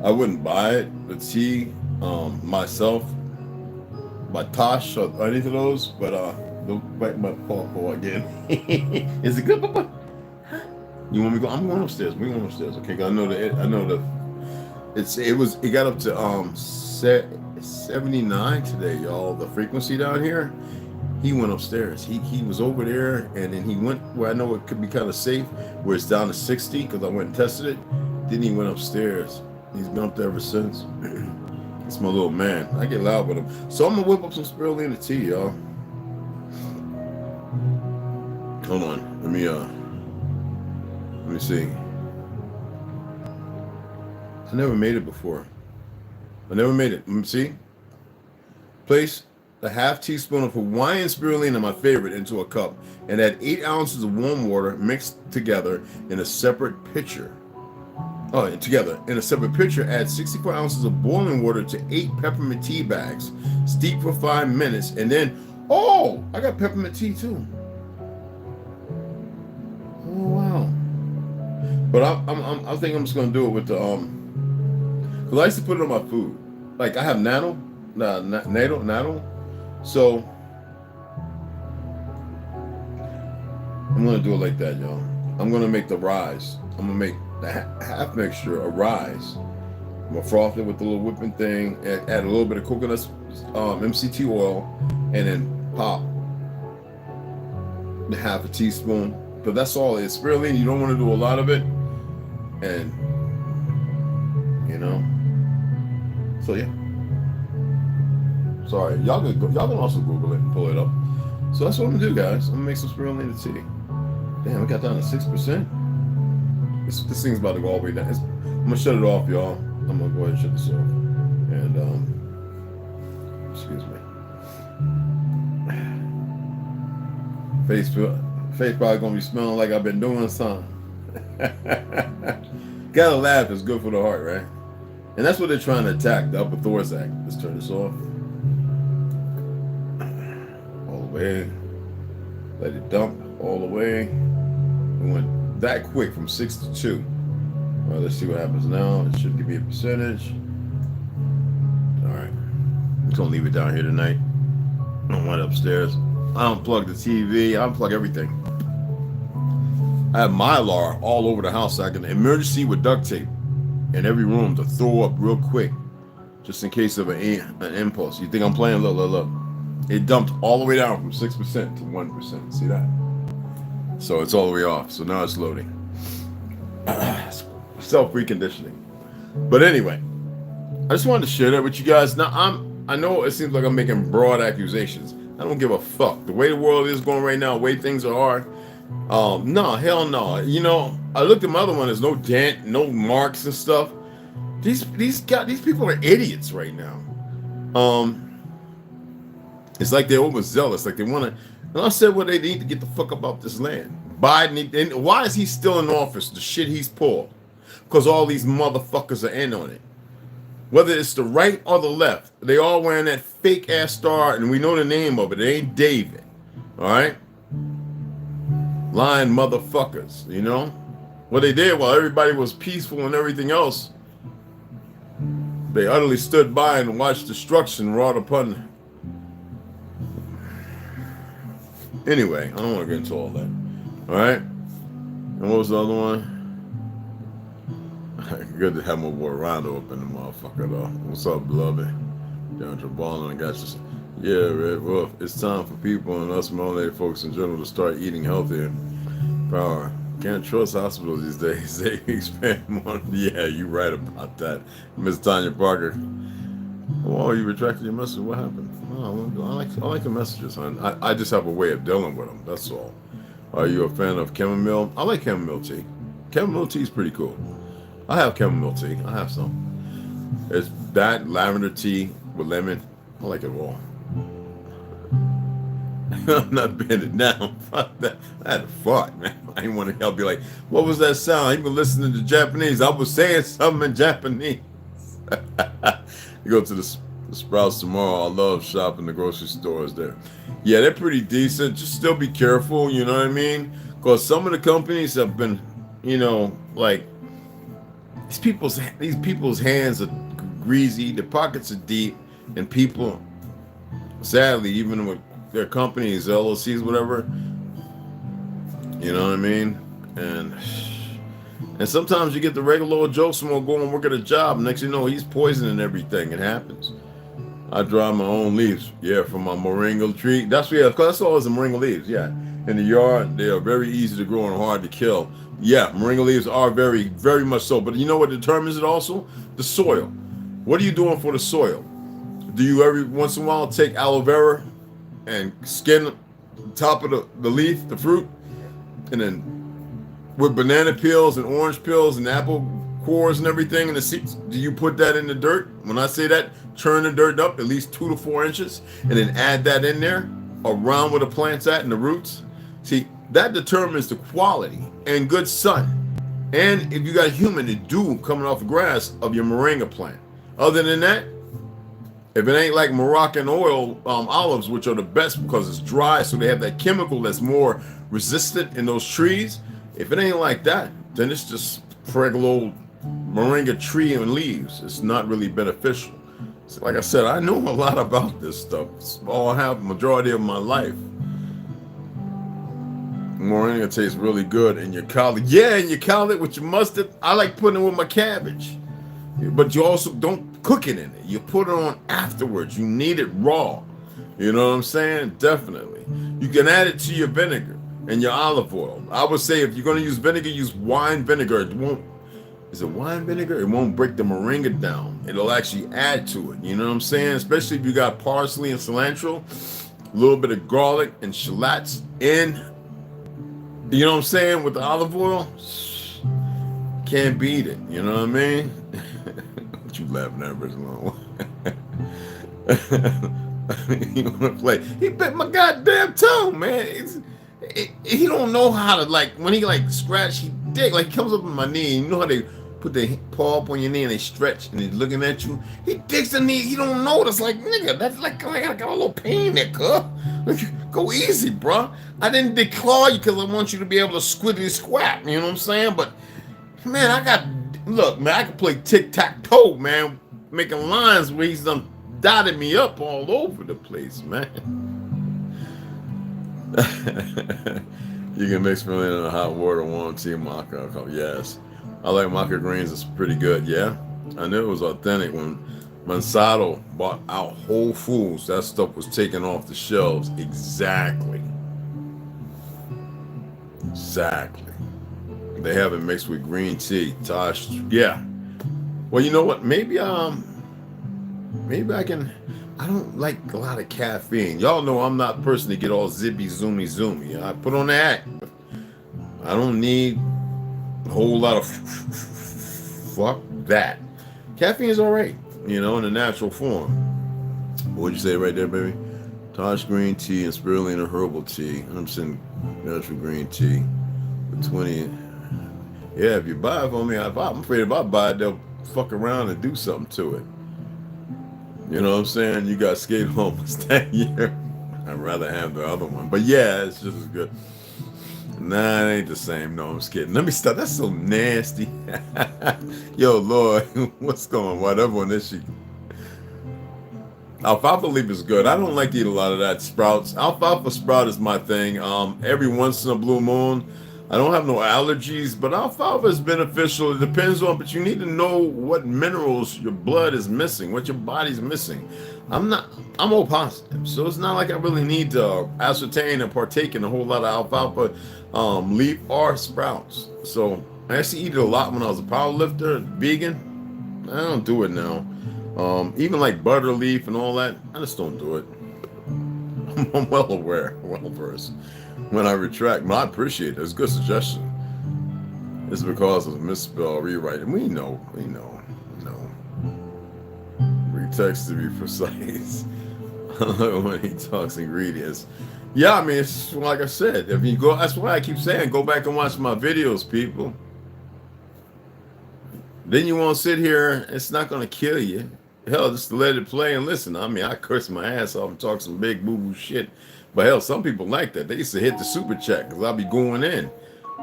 Speaker 1: I wouldn't buy it, the tea, myself, by Tosh or any of those, but don't bite my paw again. Is it good, Papa? You want me to go? I'm going upstairs. We're going upstairs, okay? I know it got up to 79 today, y'all. The frequency down here. He went upstairs. He was over there, and then he went where I know it could be kind of safe, where it's down to 60, because I went and tested it. Then he went upstairs. He's been up there ever since. It's my little man. I get loud with him. So I'm gonna whip up some spirulina tea, y'all. Hold on. Let me see. I never made it before. I never made it. Let me see. Place a half teaspoon of Hawaiian spirulina, my favorite, into a cup, and add 8 ounces of warm water mixed together in a separate pitcher. In a separate pitcher, add 64 ounces of boiling water to 8 peppermint tea bags. Steep for 5 minutes, and then, I got peppermint tea too. Oh wow! But I think I'm just gonna do it with the because I used to put it on my food. Like I have natto. So I'm gonna do it like that, y'all. I'm gonna make the rise. I'm gonna make the half mixture a rise. I'm gonna froth it with the little whipping thing. Add a little bit of coconut MCT oil, and then pop half a teaspoon. But that's all. It's spirulina. You don't want to do a lot of it, and you know. So yeah. Sorry, y'all can also Google it and pull it up. So that's what I'm gonna do, guys. I'm gonna make some spirulina tea. Damn, we got down to 6%. This thing's about to go all the way down. I'm gonna shut it off, y'all. I'm gonna go ahead and shut this off. And excuse me. Face probably gonna be smelling like I've been doing something. Gotta laugh. It's good for the heart, right? And that's what they're trying to attack, the upper thoracic. Let's turn this off. All the way. Let it dump all the way. It went that quick from 6 to 2. Well, let's see what happens now. It should give me a percentage. All right. I'm just gonna leave it down here tonight. I went upstairs. I unplugged the TV. I unplugged everything. I have Mylar all over the house. So I can emergency with duct tape in every room to throw up real quick, just in case of an impulse. You think I'm playing? Look, look, look. It dumped all the way down from 6% to 1%. See that? So it's all the way off. So now it's loading. Self-reconditioning. But anyway, I just wanted to share that with you guys. Now I know it seems like I'm making broad accusations. I don't give a fuck. The way the world is going right now, the way things are. No, hell no. You know, I looked at my other one. There's no dent, no marks and stuff. These people are idiots right now. It's like they're overzealous. Like they want to. And I said, well, they need to get the fuck up off this land. Biden, and why is he still in office? The shit he's pulled, because all these motherfuckers are in on it. Whether it's the right or the left, they all wearing that fake ass star, and we know the name of it. It ain't David. All right. Lying motherfuckers, you know? What they did while everybody was peaceful and everything else, they utterly stood by and watched destruction wrought upon them. Anyway, I don't want to get into all that. All right? And what was the other one? Good to have my boy Rondo up in the motherfucker, though. What's up, beloved? John Ball, and I got you. Yeah, Red Wolf. It's time for people and us melanated folks in general to start eating healthier. Power. Can't trust hospitals these days. They expand more. Yeah, you're right about that, Miss Tanya Parker. Oh, you retracted your message. What happened? Oh, I like the messages, hon. I just have a way of dealing with them. That's all. Are you a fan of chamomile? I like chamomile tea. Chamomile tea is pretty cool. I have chamomile tea. I have some. It's that lavender tea with lemon. I like it all. I'm not bending down. Fuck that. I had a fart, man. I didn't want to help you. Like, what was that sound? I even listening to Japanese. I was saying something in Japanese. You go to the Sprouts tomorrow. I love shopping the grocery stores there. Yeah, they're pretty decent. Just still be careful, you know what I mean? Because some of the companies have been, you know, like, these people's hands are greasy, their pockets are deep, and people, sadly, even with their companies, LLCs, whatever, you know what I mean? And sometimes you get the regular old Joe Smo go and work at a job. Next thing you know, he's poisoning everything. It happens. I dry my own leaves, yeah, from my Moringa tree. That's always the Moringa leaves, yeah. In the yard, they are very easy to grow and hard to kill. Yeah, Moringa leaves are very, very much so. But you know what determines it also? The soil. What are you doing for the soil? Do you every once in a while take aloe vera and skin the top of the leaf, the fruit, and then with banana peels and orange peels and apple cores and everything and the seeds, do you put that in the dirt? When I say that, turn the dirt up at least 2 to 4 inches and then add that in there around where the plant's at and the roots. See, that determines the quality and good sun. And if you got humid dew coming off the grass of your Moringa plant. Other than that, if it ain't like Moroccan oil olives, which are the best because it's dry, so they have that chemical that's more resistant in those trees. If it ain't like that, then it's just regular old Moringa tree and leaves. It's not really beneficial. So like I said, I know a lot about this stuff. It's all I have majority of my life. Moringa tastes really good in your collard. Yeah, in your collard with your mustard. I like putting it with my cabbage. But you also don't cook it in it. You put it on afterwards. You need it raw. You know what I'm saying? Definitely. You can add it to your vinegar and your olive oil. I would say if you're going to use vinegar, use wine vinegar. It won't. Is it wine vinegar? It won't break the moringa down. It'll actually add to it. You know what I'm saying? Especially if you got parsley and cilantro, a little bit of garlic and shallots in. You know what I'm saying? With the olive oil, can't beat it. You know what I mean? What you laughing at, Bridget? You want to play? He bit my goddamn toe, man. He don't know how to, like, when he like scratch, he dig, like he comes up on my knee. You know how they put their paw up on your knee and they stretch and he's looking at you. He digs the knee. He don't know. That's like, nigga, that's like I got a little pain there, cuz. Go easy, bro. I didn't declaw you because I want you to be able to squiddly squat. You know what I'm saying? But man, look, man, I can play tic-tac-toe, man, making lines where he's done dotted me up all over the place, man. You can mix Spirulina in hot water, warm tea, Maca. Yes, I like Maca greens. It's pretty good. Yeah, I knew it was authentic when Monsanto bought out Whole Foods. That stuff was taken off the shelves. Exactly. They have it mixed with green tea. Tosh. Yeah. Well, you know what? Maybe I can. I don't like a lot of caffeine. Y'all know I'm not a person to get all zippy, zoomy. I put on the act. I don't need a whole lot of fuck that. Caffeine is all right, you know, in a natural form. What'd you say right there, baby? Tosh green tea and Spirulina herbal tea. I'm saying natural green tea with 20. Yeah, if you buy it for me, I'm afraid if I buy it, they'll fuck around and do something to it. You know what I'm saying? You got skate home that year. I'd rather have the other one. But yeah, it's just as good. Nah, it ain't the same. No, I'm just kidding. Let me stop. That's so nasty. Yo, Lord, what's going on? Whatever on this shit. Alfalfa leaf is good. I don't like to eat a lot of that sprouts. Alfalfa sprout is my thing. Every once in a blue moon. I don't have no allergies, but alfalfa is beneficial. It depends on, but you need to know what minerals your blood is missing, what your body's missing. I'm O positive, so it's not like I really need to ascertain and partake in a whole lot of alfalfa leaf or sprouts. So I actually eat it a lot when I was a power lifter, vegan. I don't do it now. Even like butter leaf and all that, I just don't do it. I'm well aware, well versed. When I retract, I appreciate it. It's a good suggestion. It's because of misspell rewriting. We know. Retext to be precise. When he talks ingredients. Yeah, I mean, it's like I said. If you go, that's why I keep saying, go back and watch my videos, people. Then you won't sit here. It's not going to kill you. Hell, just let it play and listen. I mean, I curse my ass off and talk some big boo-boo shit. But hell, some people like that. They used to hit the super chat because I'll be going in.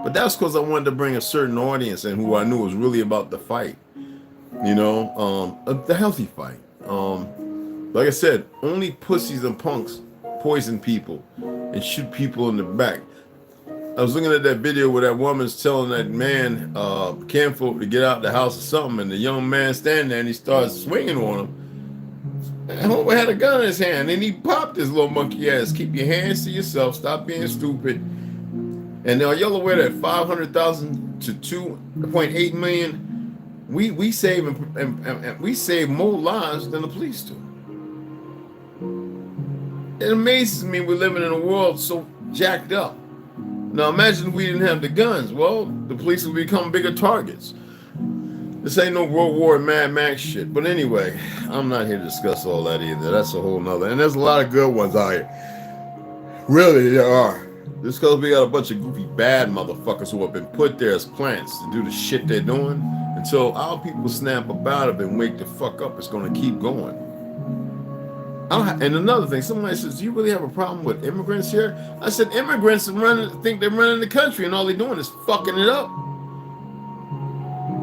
Speaker 1: But that's because I wanted to bring a certain audience in who I knew was really about the fight. You know, the healthy fight. Like I said, only pussies and punks poison people and shoot people in the back. I was looking at that video where that woman's telling that man, Canford, to get out the house or something, and the young man standing there and he starts swinging on him. And homeboy had a gun in his hand and he popped his little monkey ass. Keep your hands to yourself. Stop being stupid. And now y'all aware that 500,000 to 2.8 million, we save and we save more lives than the police do. It amazes me we're living in a world so jacked up. Now imagine if we didn't have the guns. Well, the police would become bigger targets. This ain't no World War Mad Max shit. But anyway, I'm not here to discuss all that either. That's a whole nother. And there's a lot of good ones out here. Really, there are. Just because we got a bunch of goofy bad motherfuckers who have been put there as plants to do the shit they're doing. Until our people snap about it and wake the fuck up, it's going to keep going. And another thing, somebody says, do you really have a problem with immigrants here? I said, immigrants think they're running the country and all they're doing is fucking it up.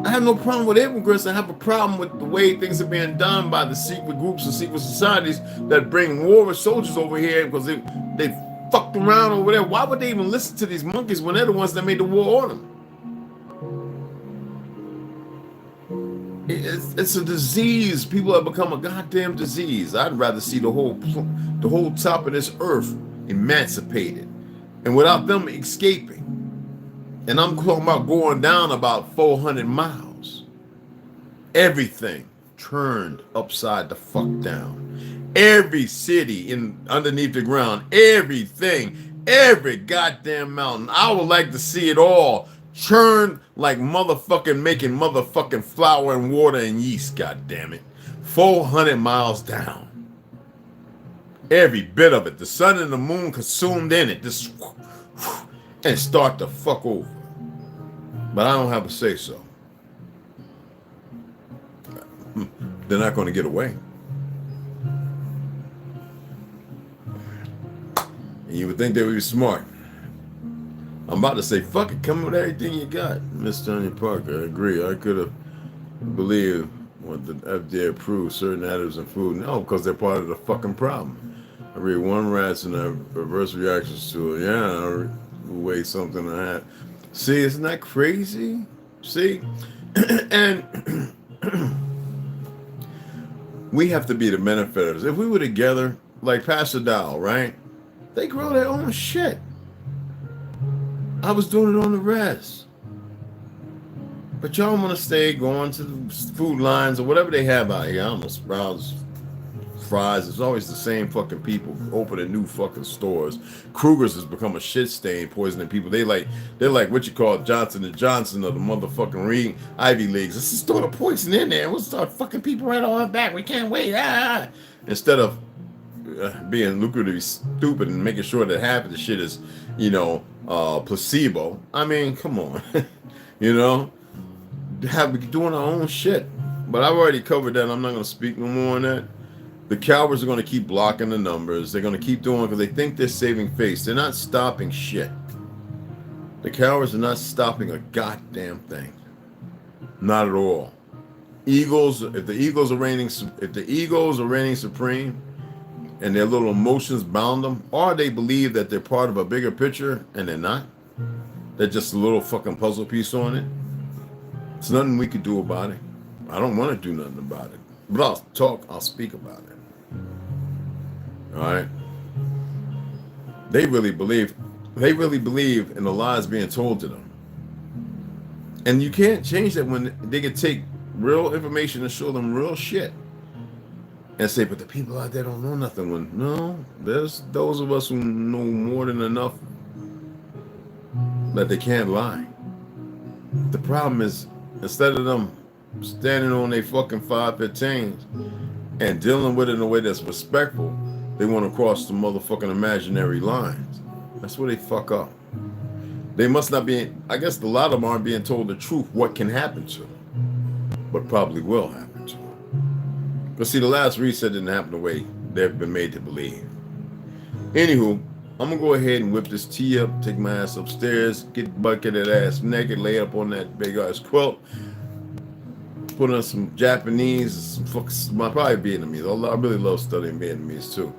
Speaker 1: I have no problem with immigrants. I have a problem with the way things are being done by the secret groups and secret societies that bring war soldiers over here because they fucked around over there. Why would they even listen to these monkeys when they're the ones that made the war on them? it's a disease. People have become a goddamn disease. I'd rather see the whole top of this earth emancipated, and without them escaping. And I'm talking about going down about 400 miles. Everything turned upside the fuck down. Every city underneath the ground, everything, every goddamn mountain. I would like to see it all churned like motherfucking making motherfucking flour and water and yeast, goddamn it. 400 miles down. Every bit of it. The sun and the moon consumed in it. Just and start to fuck over. But I don't have a say so. They're not going to get away. And you would think they would be smart. I'm about to say, fuck it, come with everything you got. Mr. Tony Parker, I agree. I could have believed what the FDA approved certain additives in food. No, because they're part of the fucking problem. I read one rats and adverse reactions to it. Yeah, weigh something I had. See, isn't that crazy? See? And we have to be the benefactors. If we were together, like Pastor Dow, right? They grow their own shit. I was doing it on the rest. But y'all want to stay going to the food lines or whatever they have out here. I don't know, Sprouts, Fries. It's always the same fucking people opening new fucking stores. Kruger's has become a shit stain, poisoning people. They're like what you call Johnson & Johnson of the motherfucking Ivy Leagues. Let's just throw the poison in there. We'll start fucking people right on our back. We can't wait. Instead of being lucratively stupid and making sure that half of the shit is, placebo. I mean, come on. Doing our own shit. But I've already covered that. I'm not going to speak no more on that. The cowards are going to keep blocking the numbers. They're going to keep doing it because they think they're saving face. They're not stopping shit. The cowards are not stopping a goddamn thing. Not at all. Eagles, if the Eagles are reigning supreme and their little emotions bound them, or they believe that they're part of a bigger picture and they're not. They're just a little fucking puzzle piece on it. There's nothing we could do about it. I don't want to do nothing about it. But I'll speak about it. All right. They really believe in the lies being told to them. And you can't change that when they can take real information and show them real shit. And say, but the people out there don't know nothing. No, there's those of us who know more than enough that they can't lie. The problem is, instead of them standing on their fucking 515s and dealing with it in a way that's respectful, they want to cross the motherfucking imaginary lines. That's where they fuck up. They must not be, I guess a lot of them aren't being told the truth, what can happen to them, but probably will happen to them. But see, the last reset didn't happen the way they've been made to believe. Anywho, I'm going to go ahead and whip this tea up, take my ass upstairs, get bucketed ass naked, lay up on that big ass quilt, put on some Japanese, probably Vietnamese. I really love studying Vietnamese too.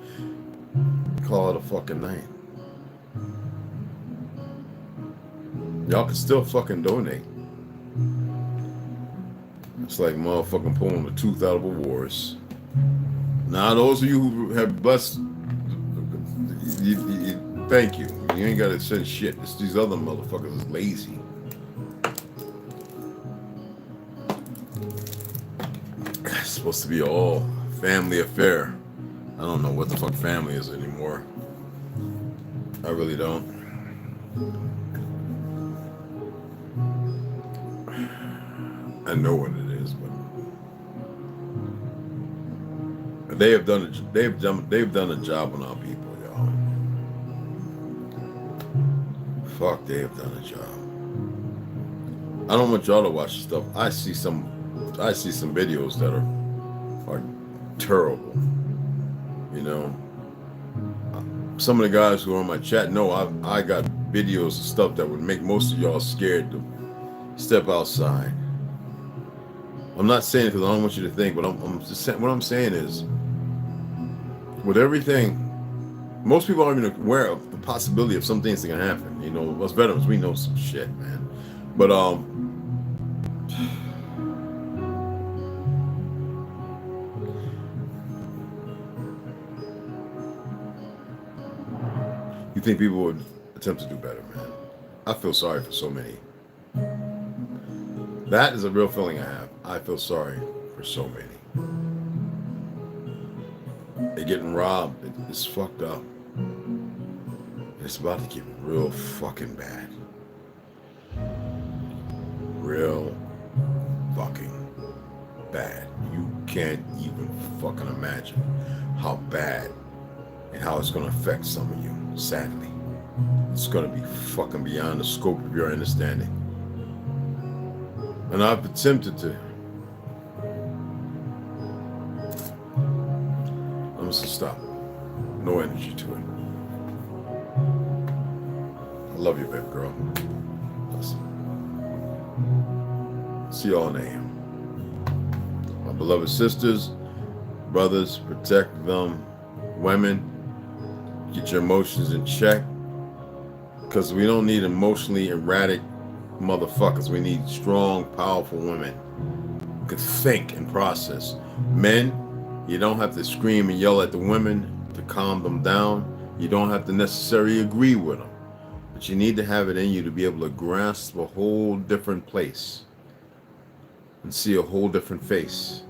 Speaker 1: Call it a fucking night. Y'all can still fucking donate. It's like motherfucking pulling the tooth out of a walrus. Now, those of you who have blessed, thank you. You ain't got to send shit. It's these other motherfuckers is lazy. It's supposed to be all family affair. I don't know what the fuck family is anymore. I really don't. I know what it is, but they've done a job on our people, y'all. Fuck, they have done a job. I don't want y'all to watch stuff. I see some videos that are terrible. Some of the guys who are on my chat know I got videos of stuff that would make most of y'all scared to step outside. I'm not saying it because I don't want you to think, but I'm just saying, what I'm saying is, with everything, most people aren't even aware of the possibility of some things that can happen. Us veterans, we know some shit, man. But You think people would attempt to do better, man? I feel sorry for so many. That is a real feeling I have. I feel sorry for so many. They're getting robbed. It's fucked up. It's about to get real fucking bad. Real fucking bad. You can't even fucking imagine how bad and how it's going to affect some of you, sadly. It's going to be fucking beyond the scope of your understanding. And I've attempted to. I'm just gonna stop. No energy to it. I love you, baby girl. Listen. See y'all in AM. My beloved sisters, brothers, protect them. Women, get your emotions in check. Because we don't need emotionally erratic motherfuckers. We need strong, powerful women who can think and process. Men, you don't have to scream and yell at the women to calm them down. You don't have to necessarily agree with them. But you need to have it in you to be able to grasp a whole different place and see a whole different face,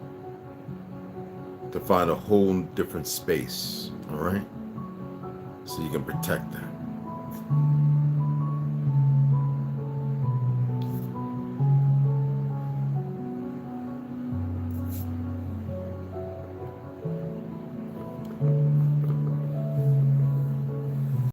Speaker 1: to find a whole different space, all right? So you can protect them.